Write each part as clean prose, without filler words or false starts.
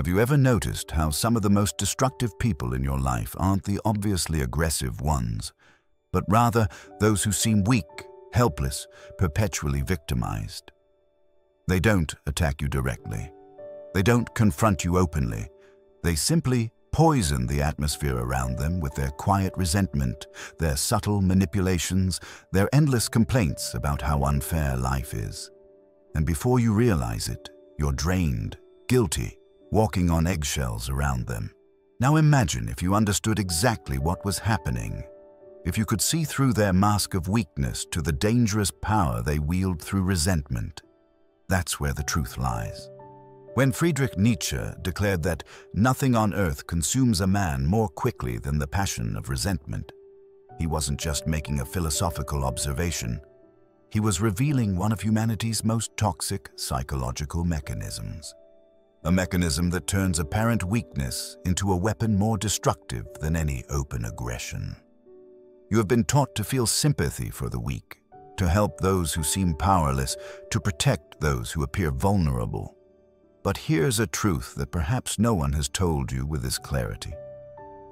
Have you ever noticed how some of the most destructive people in your life aren't the obviously aggressive ones, but rather those who seem weak, helpless, perpetually victimized? They don't attack you directly. They don't confront you openly. They simply poison the atmosphere around them with their quiet resentment, their subtle manipulations, their endless complaints about how unfair life is. And before you realize it, you're drained, guilty, walking on eggshells around them. Now imagine if you understood exactly what was happening. If you could see through their mask of weakness to the dangerous power they wield through resentment. That's where the truth lies. When Friedrich Nietzsche declared that nothing on earth consumes a man more quickly than the passion of resentment, he wasn't just making a philosophical observation. He was revealing one of humanity's most toxic psychological mechanisms. A mechanism that turns apparent weakness into a weapon more destructive than any open aggression. You have been taught to feel sympathy for the weak, to help those who seem powerless, to protect those who appear vulnerable. But here's a truth that perhaps no one has told you with this clarity.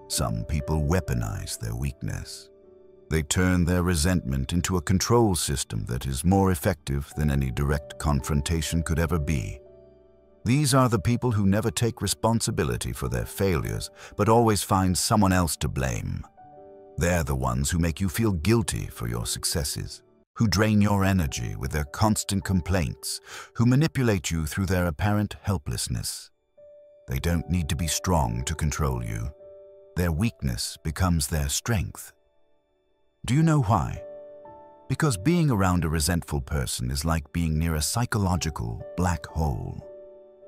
Some people weaponize their weakness. They turn their resentment into a control system that is more effective than any direct confrontation could ever be. These are the people who never take responsibility for their failures, but always find someone else to blame. They're the ones who make you feel guilty for your successes, who drain your energy with their constant complaints, who manipulate you through their apparent helplessness. They don't need to be strong to control you. Their weakness becomes their strength. Do you know why? Because being around a resentful person is like being near a psychological black hole.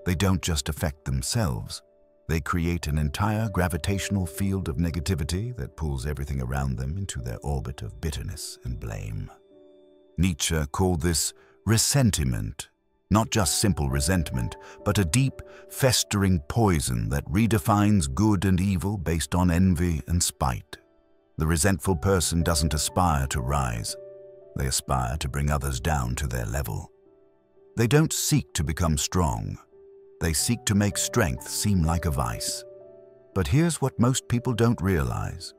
They don't just affect themselves. They create an entire gravitational field of negativity that pulls everything around them into their orbit of bitterness and blame. Nietzsche called this ressentiment, not just simple resentment, but a deep, festering poison that redefines good and evil based on envy and spite. The resentful person doesn't aspire to rise. They aspire to bring others down to their level. They don't seek to become strong. They seek to make strength seem like a vice. But here's what most people don't realize.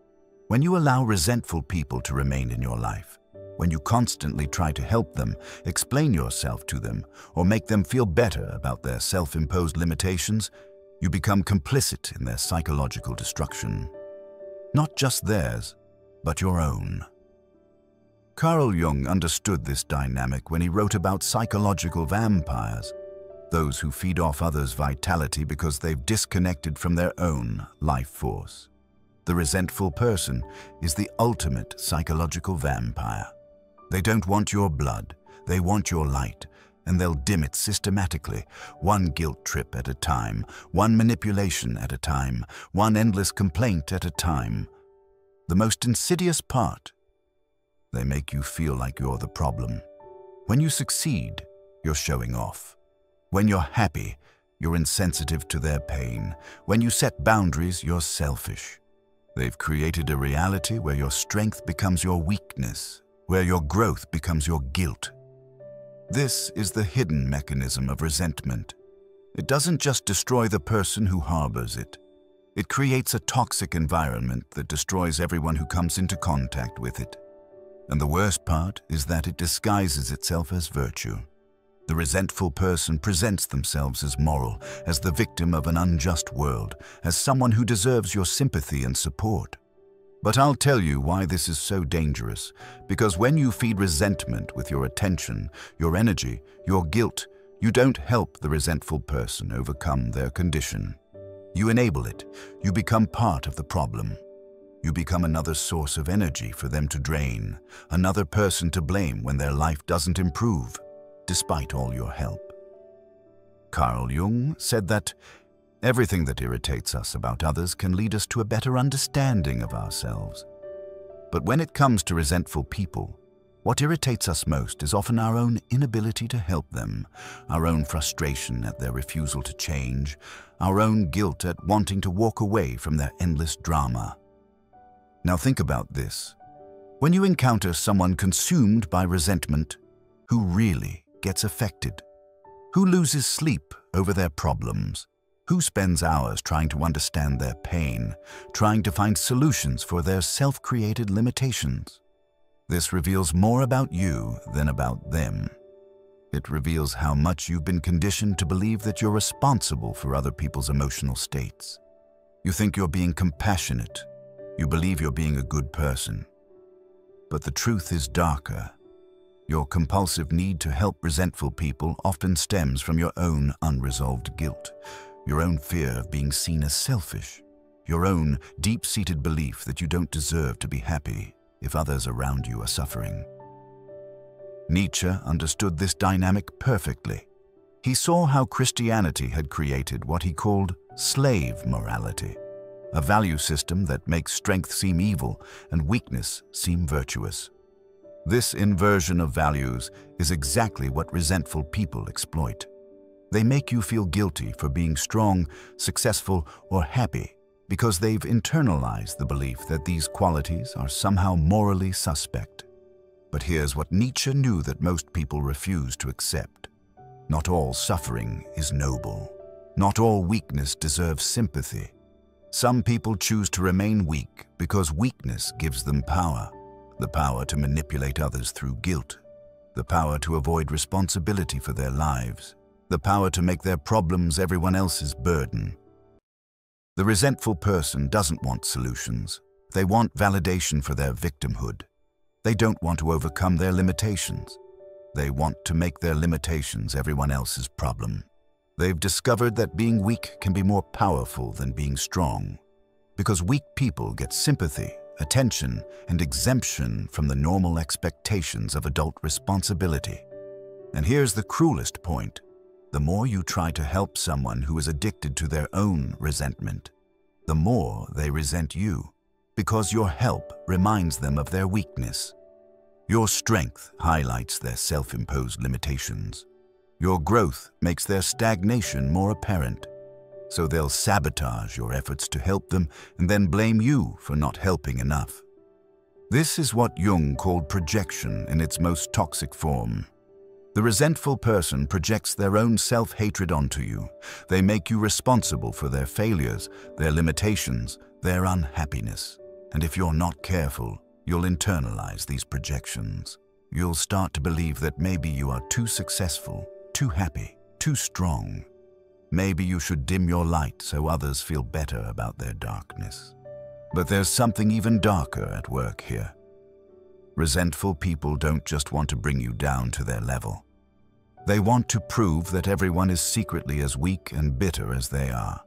When you allow resentful people to remain in your life, when you constantly try to help them, explain yourself to them, or make them feel better about their self-imposed limitations, you become complicit in their psychological destruction. Not just theirs, but your own. Carl Jung understood this dynamic when he wrote about psychological vampires, those who feed off others' vitality because they've disconnected from their own life force. The resentful person is the ultimate psychological vampire. They don't want your blood, they want your light, and they'll dim it systematically, one guilt trip at a time, one manipulation at a time, one endless complaint at a time. The most insidious part, they make you feel like you're the problem. When you succeed, you're showing off. When you're happy, you're insensitive to their pain. When you set boundaries, you're selfish. They've created a reality where your strength becomes your weakness, where your growth becomes your guilt. This is the hidden mechanism of resentment. It doesn't just destroy the person who harbors it. It creates a toxic environment that destroys everyone who comes into contact with it. And the worst part is that it disguises itself as virtue. The resentful person presents themselves as moral, as the victim of an unjust world, as someone who deserves your sympathy and support. But I'll tell you why this is so dangerous, because when you feed resentment with your attention, your energy, your guilt, you don't help the resentful person overcome their condition. You enable it. You become part of the problem. You become another source of energy for them to drain, another person to blame when their life doesn't improve, despite all your help. Carl Jung said that everything that irritates us about others can lead us to a better understanding of ourselves. But when it comes to resentful people, what irritates us most is often our own inability to help them, our own frustration at their refusal to change, our own guilt at wanting to walk away from their endless drama. Now think about this. When you encounter someone consumed by resentment, who really gets affected? Who loses sleep over their problems? Who spends hours trying to understand their pain, trying to find solutions for their self-created limitations? This reveals more about you than about them. It reveals how much you've been conditioned to believe that you're responsible for other people's emotional states. You think you're being compassionate. You believe you're being a good person. But the truth is darker. Your compulsive need to help resentful people often stems from your own unresolved guilt, your own fear of being seen as selfish, your own deep-seated belief that you don't deserve to be happy if others around you are suffering. Nietzsche understood this dynamic perfectly. He saw how Christianity had created what he called slave morality, a value system that makes strength seem evil and weakness seem virtuous. This inversion of values is exactly what resentful people exploit. They make you feel guilty for being strong, successful, or happy because they've internalized the belief that these qualities are somehow morally suspect. But here's what Nietzsche knew that most people refuse to accept. Not all suffering is noble. Not all weakness deserves sympathy. Some people choose to remain weak because weakness gives them power. The power to manipulate others through guilt. The power to avoid responsibility for their lives. The power to make their problems everyone else's burden. The resentful person doesn't want solutions. They want validation for their victimhood. They don't want to overcome their limitations. They want to make their limitations everyone else's problem. They've discovered that being weak can be more powerful than being strong, because weak people get sympathy, attention, and exemption from the normal expectations of adult responsibility. And here's the cruelest point. The more you try to help someone who is addicted to their own resentment, the more they resent you, because your help reminds them of their weakness. Your strength highlights their self-imposed limitations. Your growth makes their stagnation more apparent. So they'll sabotage your efforts to help them and then blame you for not helping enough. This is what Jung called projection in its most toxic form. The resentful person projects their own self-hatred onto you. They make you responsible for their failures, their limitations, their unhappiness. And if you're not careful, you'll internalize these projections. You'll start to believe that maybe you are too successful, too happy, too strong. Maybe you should dim your light so others feel better about their darkness. But there's something even darker at work here. Resentful people don't just want to bring you down to their level. They want to prove that everyone is secretly as weak and bitter as they are.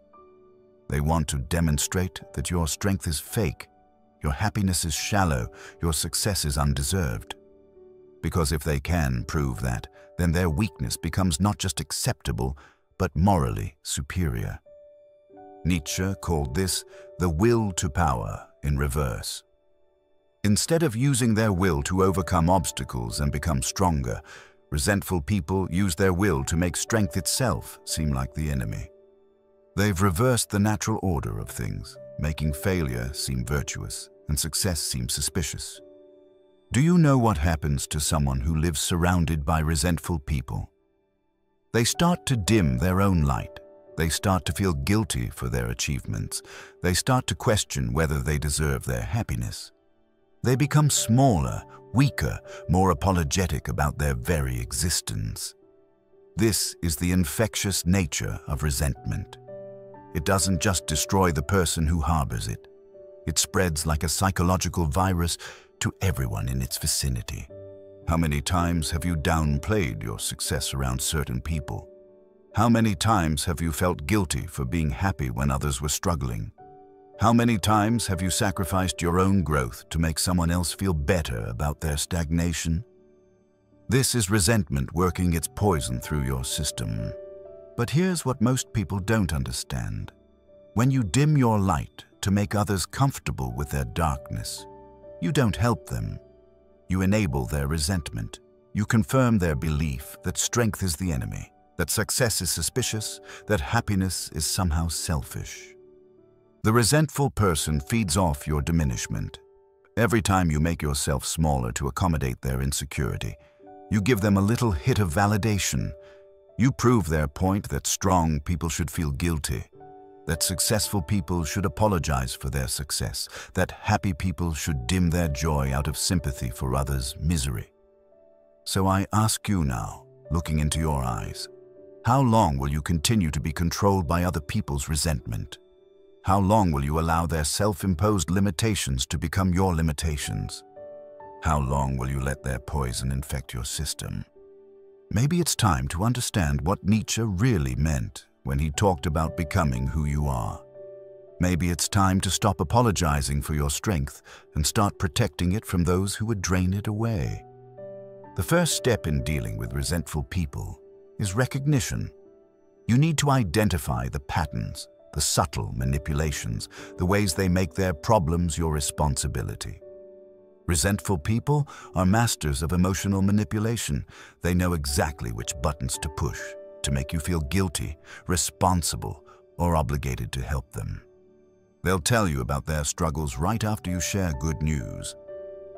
They want to demonstrate that your strength is fake, your happiness is shallow, your success is undeserved. Because if they can prove that, then their weakness becomes not just acceptable, but morally superior. Nietzsche called this the will to power in reverse. Instead of using their will to overcome obstacles and become stronger, resentful people use their will to make strength itself seem like the enemy. They've reversed the natural order of things, making failure seem virtuous and success seem suspicious. Do you know what happens to someone who lives surrounded by resentful people? They start to dim their own light. They start to feel guilty for their achievements. They start to question whether they deserve their happiness. They become smaller, weaker, more apologetic about their very existence. This is the infectious nature of resentment. It doesn't just destroy the person who harbors it. It spreads like a psychological virus to everyone in its vicinity. How many times have you downplayed your success around certain people? How many times have you felt guilty for being happy when others were struggling? How many times have you sacrificed your own growth to make someone else feel better about their stagnation? This is resentment working its poison through your system. But here's what most people don't understand. When you dim your light to make others comfortable with their darkness, you don't help them. You enable their resentment. You confirm their belief that strength is the enemy, that success is suspicious, that happiness is somehow selfish. The resentful person feeds off your diminishment. Every time you make yourself smaller to accommodate their insecurity, you give them a little hit of validation. You prove their point that strong people should feel guilty, that successful people should apologize for their success, that happy people should dim their joy out of sympathy for others' misery. So I ask you now, looking into your eyes, how long will you continue to be controlled by other people's resentment? How long will you allow their self-imposed limitations to become your limitations? How long will you let their poison infect your system? Maybe it's time to understand what Nietzsche really meant when he talked about becoming who you are. Maybe it's time to stop apologizing for your strength and start protecting it from those who would drain it away. The first step in dealing with resentful people is recognition. You need to identify the patterns, the subtle manipulations, the ways they make their problems your responsibility. Resentful people are masters of emotional manipulation. They know exactly which buttons to push to make you feel guilty, responsible, or obligated to help them. They'll tell you about their struggles right after you share good news.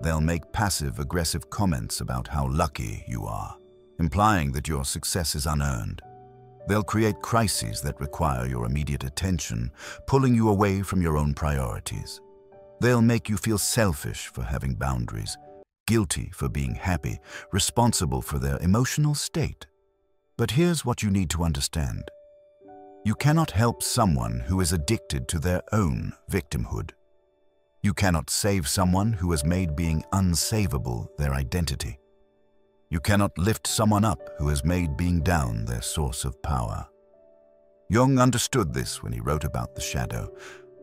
They'll make passive-aggressive comments about how lucky you are, implying that your success is unearned. They'll create crises that require your immediate attention, pulling you away from your own priorities. They'll make you feel selfish for having boundaries, guilty for being happy, responsible for their emotional state. But here's what you need to understand. You cannot help someone who is addicted to their own victimhood. You cannot save someone who has made being unsavable their identity. You cannot lift someone up who has made being down their source of power. Jung understood this when he wrote about the shadow,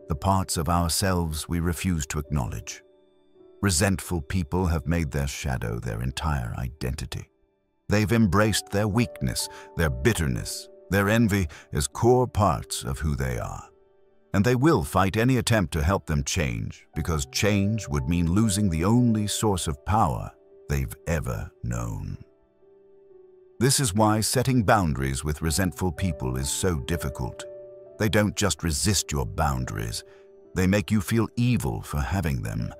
the parts of ourselves we refuse to acknowledge. Resentful people have made their shadow their entire identity. They've embraced their weakness, their bitterness, their envy as core parts of who they are. And they will fight any attempt to help them change, because change would mean losing the only source of power they've ever known. This is why setting boundaries with resentful people is so difficult. They don't just resist your boundaries. They make you feel evil for having them.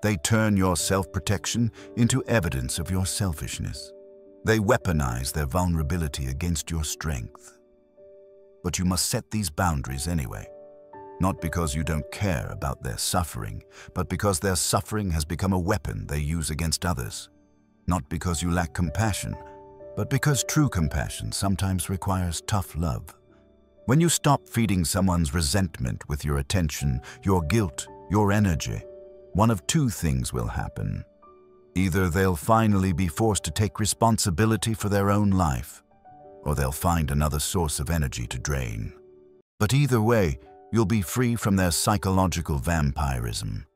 They turn your self-protection into evidence of your selfishness. They weaponize their vulnerability against your strength. But you must set these boundaries anyway. Not because you don't care about their suffering, but because their suffering has become a weapon they use against others. Not because you lack compassion, but because true compassion sometimes requires tough love. When you stop feeding someone's resentment with your attention, your guilt, your energy, one of two things will happen. Either they'll finally be forced to take responsibility for their own life, or they'll find another source of energy to drain. But either way, you'll be free from their psychological vampirism.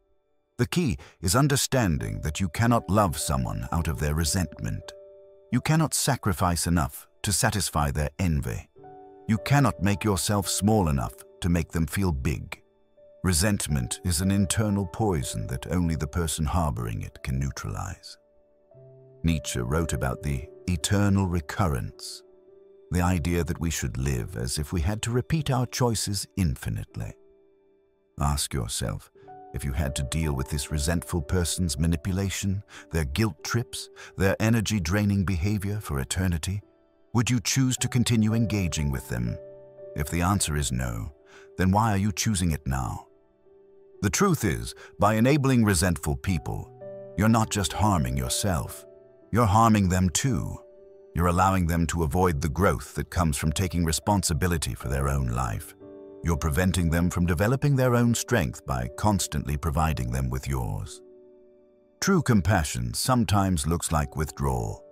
The key is understanding that you cannot love someone out of their resentment. You cannot sacrifice enough to satisfy their envy. You cannot make yourself small enough to make them feel big. Resentment is an internal poison that only the person harboring it can neutralize. Nietzsche wrote about the eternal recurrence, the idea that we should live as if we had to repeat our choices infinitely. Ask yourself, if you had to deal with this resentful person's manipulation, their guilt trips, their energy-draining behavior for eternity, would you choose to continue engaging with them? If the answer is no, then why are you choosing it now? The truth is, by enabling resentful people, you're not just harming yourself, you're harming them too. You're allowing them to avoid the growth that comes from taking responsibility for their own life. You're preventing them from developing their own strength by constantly providing them with yours. True compassion sometimes looks like withdrawal.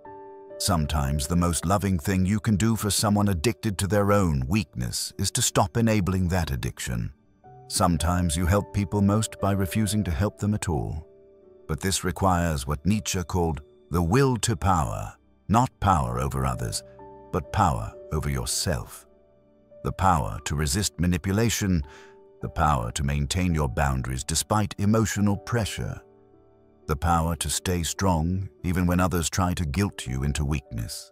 Sometimes the most loving thing you can do for someone addicted to their own weakness is to stop enabling that addiction. Sometimes you help people most by refusing to help them at all. But this requires what Nietzsche called the will to power, not power over others, but power over yourself. The power to resist manipulation, the power to maintain your boundaries despite emotional pressure, the power to stay strong even when others try to guilt you into weakness.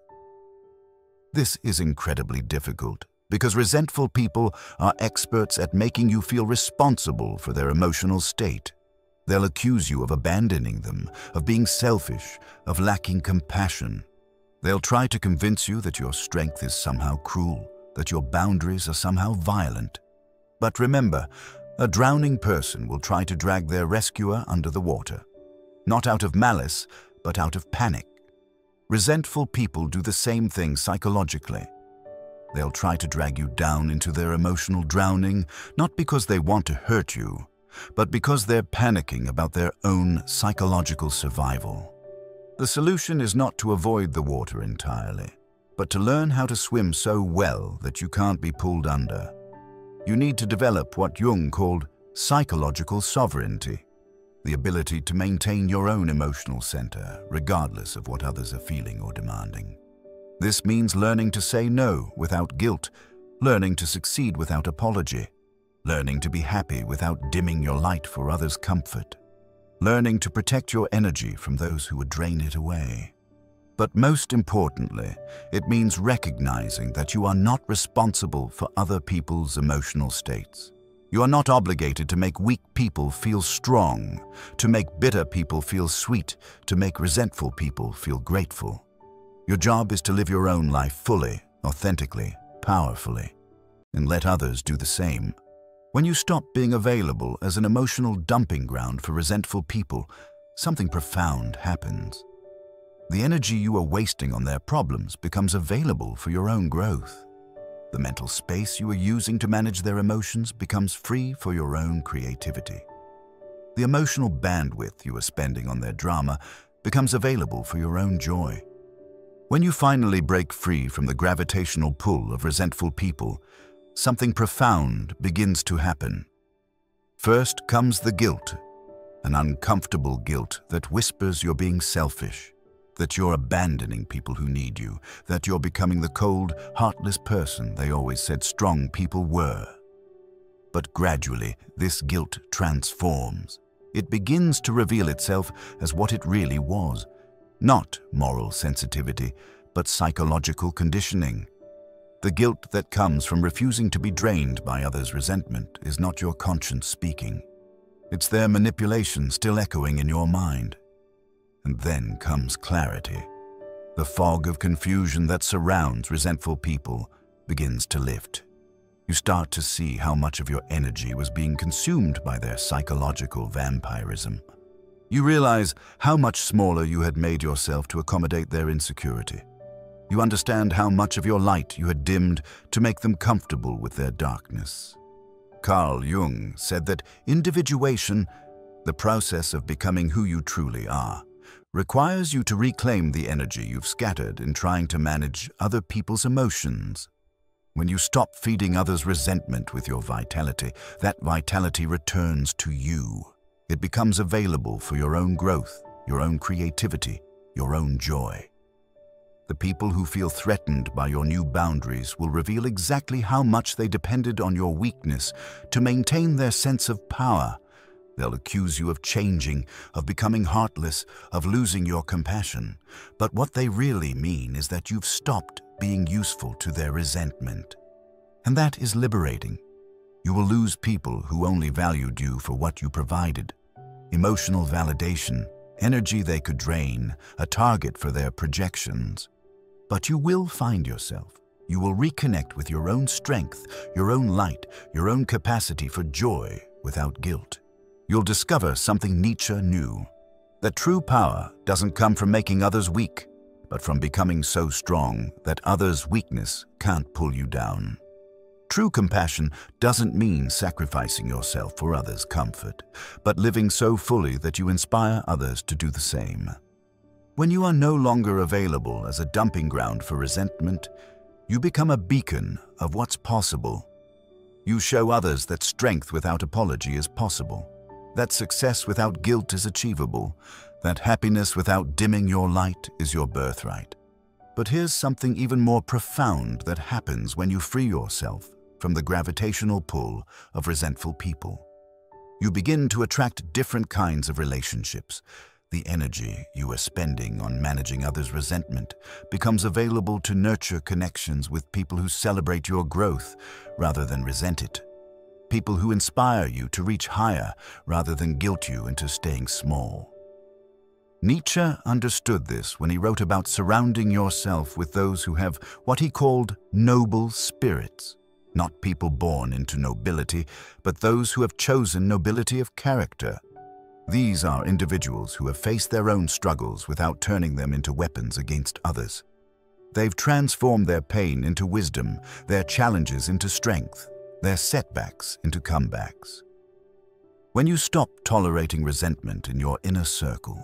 This is incredibly difficult because resentful people are experts at making you feel responsible for their emotional state. They'll accuse you of abandoning them, of being selfish, of lacking compassion. They'll try to convince you that your strength is somehow cruel, that your boundaries are somehow violent. But remember, a drowning person will try to drag their rescuer under the water. Not out of malice, but out of panic. Resentful people do the same thing psychologically. They'll try to drag you down into their emotional drowning, not because they want to hurt you, but because they're panicking about their own psychological survival. The solution is not to avoid the water entirely, but to learn how to swim so well that you can't be pulled under. You need to develop what Jung called psychological sovereignty, the ability to maintain your own emotional center, regardless of what others are feeling or demanding. This means learning to say no without guilt, learning to succeed without apology, learning to be happy without dimming your light for others' comfort, learning to protect your energy from those who would drain it away. But most importantly, it means recognizing that you are not responsible for other people's emotional states. You are not obligated to make weak people feel strong, to make bitter people feel sweet, to make resentful people feel grateful. Your job is to live your own life fully, authentically, powerfully, and let others do the same. When you stop being available as an emotional dumping ground for resentful people, something profound happens. The energy you are wasting on their problems becomes available for your own growth. The mental space you are using to manage their emotions becomes free for your own creativity. The emotional bandwidth you are spending on their drama becomes available for your own joy. When you finally break free from the gravitational pull of resentful people, something profound begins to happen. First comes the guilt, an uncomfortable guilt that whispers you're being selfish, that you're abandoning people who need you, that you're becoming the cold, heartless person they always said strong people were. But gradually, this guilt transforms. It begins to reveal itself as what it really was. Not moral sensitivity, but psychological conditioning. The guilt that comes from refusing to be drained by others' resentment is not your conscience speaking. It's their manipulation still echoing in your mind. And then comes clarity. The fog of confusion that surrounds resentful people begins to lift. You start to see how much of your energy was being consumed by their psychological vampirism. You realize how much smaller you had made yourself to accommodate their insecurity. You understand how much of your light you had dimmed to make them comfortable with their darkness. Carl Jung said that individuation, the process of becoming who you truly are, requires you to reclaim the energy you've scattered in trying to manage other people's emotions. When you stop feeding others' resentment with your vitality, that vitality returns to you. It becomes available for your own growth, your own creativity, your own joy. The people who feel threatened by your new boundaries will reveal exactly how much they depended on your weakness to maintain their sense of power. They'll accuse you of changing, of becoming heartless, of losing your compassion. But what they really mean is that you've stopped being useful to their resentment. And that is liberating. You will lose people who only valued you for what you provided. Emotional validation, energy they could drain, a target for their projections. But you will find yourself. You will reconnect with your own strength, your own light, your own capacity for joy without guilt. You'll discover something Nietzsche knew, that true power doesn't come from making others weak, but from becoming so strong that others' weakness can't pull you down. True compassion doesn't mean sacrificing yourself for others' comfort, but living so fully that you inspire others to do the same. When you are no longer available as a dumping ground for resentment, you become a beacon of what's possible. You show others that strength without apology is possible, that success without guilt is achievable, that happiness without dimming your light is your birthright. But here's something even more profound that happens when you free yourself from the gravitational pull of resentful people. You begin to attract different kinds of relationships. The energy you are spending on managing others' resentment becomes available to nurture connections with people who celebrate your growth rather than resent it. People who inspire you to reach higher rather than guilt you into staying small. Nietzsche understood this when he wrote about surrounding yourself with those who have what he called noble spirits. not people born into nobility, but those who have chosen nobility of character. These are individuals who have faced their own struggles without turning them into weapons against others. They've transformed their pain into wisdom, their challenges into strength, their setbacks into comebacks. When you stop tolerating resentment in your inner circle,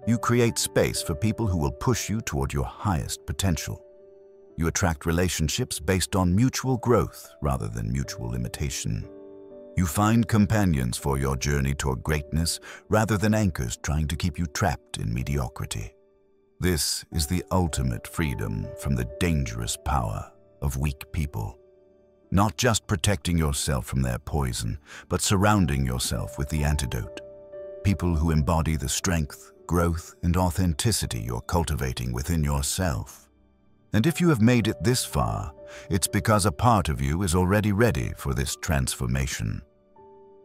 you create space for people who will push you toward your highest potential. You attract relationships based on mutual growth rather than mutual imitation. You find companions for your journey toward greatness rather than anchors trying to keep you trapped in mediocrity. This is the ultimate freedom from the dangerous power of weak people. Not just protecting yourself from their poison, but surrounding yourself with the antidote. People who embody the strength, growth, and authenticity you're cultivating within yourself. And if you have made it this far, it's because a part of you is already ready for this transformation.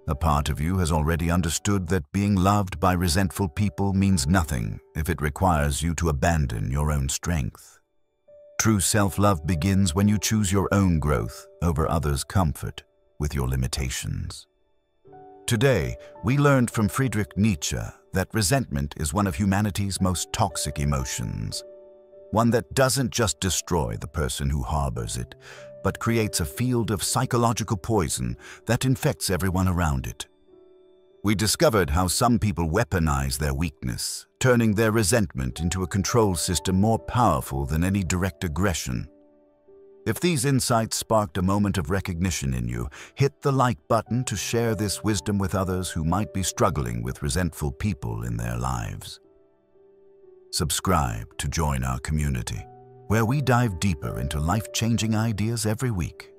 A part of you has already understood that being loved by resentful people means nothing if it requires you to abandon your own strength. True self-love begins when you choose your own growth over others' comfort with your limitations. Today, we learned from Friedrich Nietzsche that resentment is one of humanity's most toxic emotions. One that doesn't just destroy the person who harbors it, but creates a field of psychological poison that infects everyone around it. We discovered how some people weaponize their weakness, turning their resentment into a control system more powerful than any direct aggression. If these insights sparked a moment of recognition in you, hit the like button to share this wisdom with others who might be struggling with resentful people in their lives. Subscribe to join our community, where we dive deeper into life-changing ideas every week.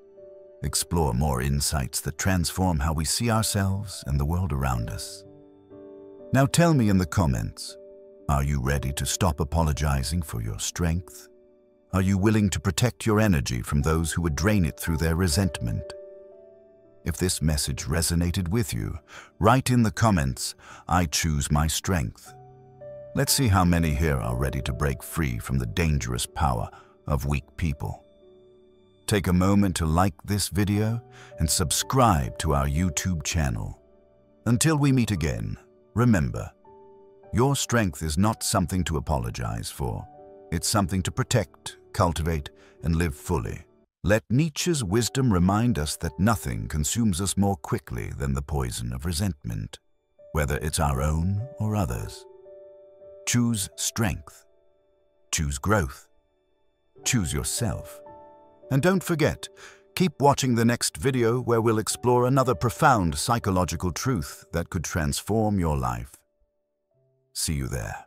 Explore more insights that transform how we see ourselves and the world around us. Now tell me in the comments, are you ready to stop apologizing for your strength? Are you willing to protect your energy from those who would drain it through their resentment? If this message resonated with you, write in the comments, "I choose my strength." Let's see how many here are ready to break free from the dangerous power of weak people. Take a moment to like this video and subscribe to our YouTube channel. Until we meet again, remember, your strength is not something to apologize for. It's something to protect, cultivate, and live fully. Let Nietzsche's wisdom remind us that nothing consumes us more quickly than the poison of resentment, whether it's our own or others. Choose strength. Choose growth. Choose yourself. And don't forget, keep watching the next video where we'll explore another profound psychological truth that could transform your life. See you there.